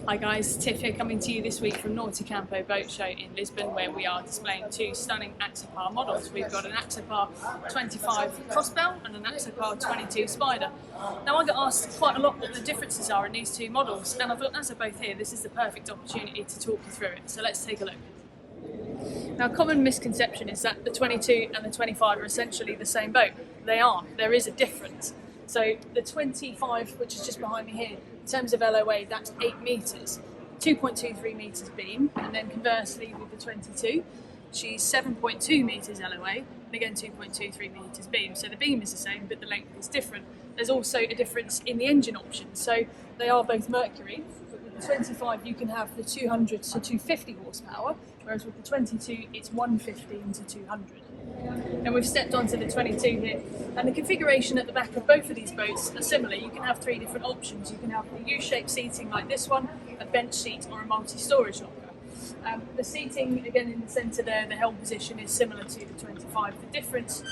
Hi guys, Tiff here coming to you this week from Nauticampo Boat Show in Lisbon, where we are displaying two stunning Axopar models. We've got an Axopar 25 crossbow and an Axopar 22 Spyder. Now I get asked quite a lot what the differences are in these two models, and I thought as they're both here, this is the perfect opportunity to talk you through it. So let's take a look. Now, a common misconception is that the 22 and the 25 are essentially the same boat. They aren't. There is a difference. So the 25, which is just behind me here, in terms of LOA, that's 8 metres, 2.23 metres beam, and then conversely with the 22, she's 7.2 metres LOA, and again 2.23 metres beam. So the beam is the same, but the length is different. There's also a difference in the engine options. So they are both Mercury, but with the 25 you can have the 200 to 250 horsepower, whereas with the 22 it's 115 to 200. And we've stepped onto the 22 here, and the configuration at the back of both of these boats are similar. You can have 3 different options. You can have the U-shaped seating like this one, a bench seat or a multi-storage locker. The seating, again in the centre there, the helm position is similar to the 25. The difference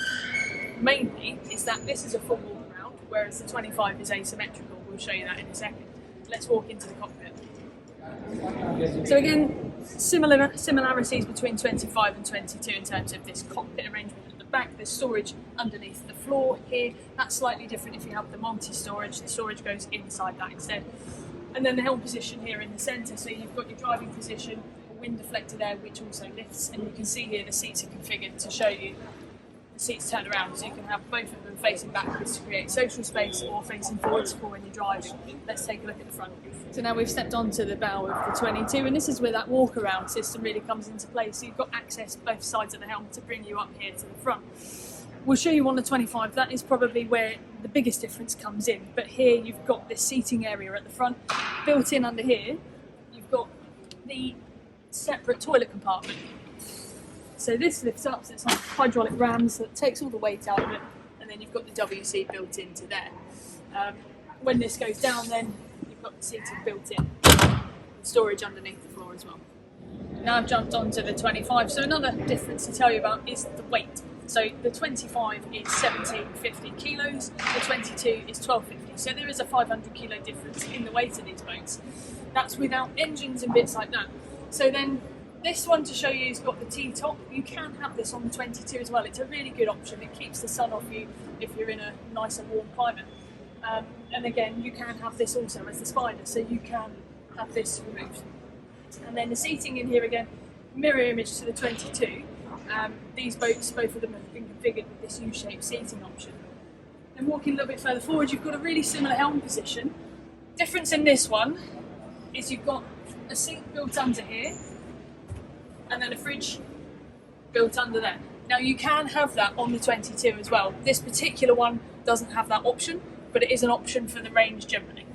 mainly is that this is a full walk around, whereas the 25 is asymmetrical. We'll show you that in a second. Let's walk into the cockpit. So again, similarities between 25 and 22 in terms of this cockpit arrangement at the back. There's storage underneath the floor here. That's slightly different if you have the multi-storage. The storage goes inside that instead. And then the helm position here in the centre. So you've got your driving position, a wind deflector there which also lifts, and you can see here the seats are configured to show you the seats turn around, so you can have both of them facing backwards to create social space or facing forwards for when you're driving. Let's take a look at the front. So now we've stepped onto the bow of the 22, and this is where that walk around system really comes into play. So you've got access both sides of the helm to bring you up here to the front. We'll show you on the 25, that is probably where the biggest difference comes in, but here you've got this seating area at the front. Built in under here, you've got the separate toilet compartment. So this lifts up, so it's like hydraulic rams, so it takes all the weight out of it, and then you've got the WC built into there. When this goes down then, you've got the seating built in, storage underneath the floor as well. Now I've jumped onto the 25, so another difference to tell you about is the weight. So the 25 is 1750 kilos, the 22 is 1250, so there is a 500 kilo difference in the weight of these boats. That's without engines and bits like that. So then this one to show you has got the T-top. You can have this on the 22 as well. It's a really good option. It keeps the sun off you if you're in a nice and warm climate. And again, you can have this also as the Spyder, so you can have this removed. And then the seating in here again, mirror image to the 22. These boats, both of them have been configured with this U-shaped seating option. Then walking a little bit further forward, you've got a really similar helm position. Difference in this one is you've got a sink built under here, and then a fridge built under there. Now you can have that on the 22 as well. This particular one doesn't have that option, but it is an option for the range generally.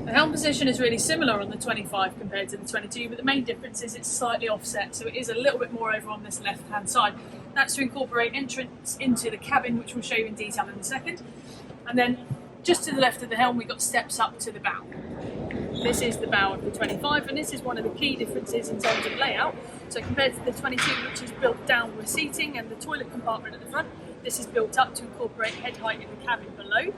The helm position is really similar on the 25 compared to the 22, but the main difference is it's slightly offset, so it is a little bit more over on this left hand side. That's to incorporate entrance into the cabin, which we'll show you in detail in a second. And then just to the left of the helm we've got steps up to the bow. This is the bow of the 25, and this is one of the key differences in terms of layout. So compared to the 22, which is built down with seating and the toilet compartment at the front, this is built up to incorporate head height in the cabin below.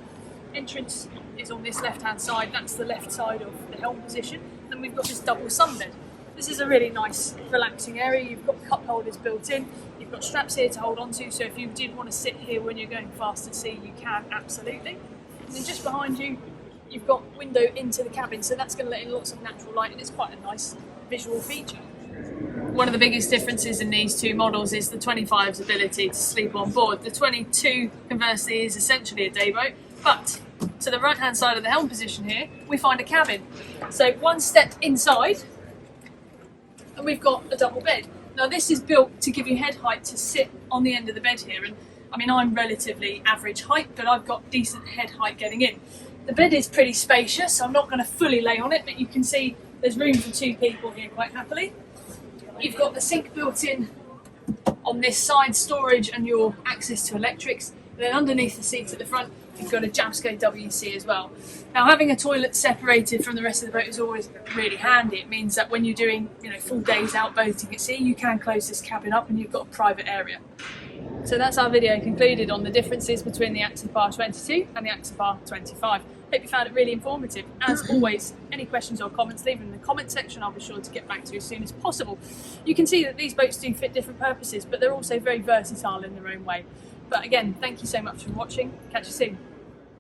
Entrance is on this left hand side, that's the left side of the helm position. Then we've got this double sunbed. This is a really nice relaxing area. You've got cup holders built in, you've got straps here to hold on to, so if you did want to sit here when you're going fast at sea, you can absolutely. And then just behind you, you've got window into the cabin, so that's going to let in lots of natural light, and it's quite a nice visual feature. One of the biggest differences in these two models is the 25's ability to sleep on board. The 22, conversely, is essentially a day boat, but to the right hand side of the helm position here, we find a cabin. So one step inside, and we've got a double bed. Now this is built to give you head height to sit on the end of the bed here, and I mean I'm relatively average height, but I've got decent head height getting in. The bed is pretty spacious, so I'm not going to fully lay on it, but you can see there's room for 2 people here quite happily. You've got the sink built in on this side, storage and your access to electrics. And then underneath the seat at the front, you've got a Jamsko WC as well. Now having a toilet separated from the rest of the boat is always really handy. It means that when you're doing full days out boating at sea, you can close this cabin up and you've got a private area. So that's our video concluded on the differences between the Axopar 22 and the Axopar 25. Hope you found it really informative. As always, any questions or comments, leave them in the comment section. I'll be sure to get back to you as soon as possible. You can see that these boats do fit different purposes, but they're also very versatile in their own way. But again, thank you so much for watching. Catch you soon.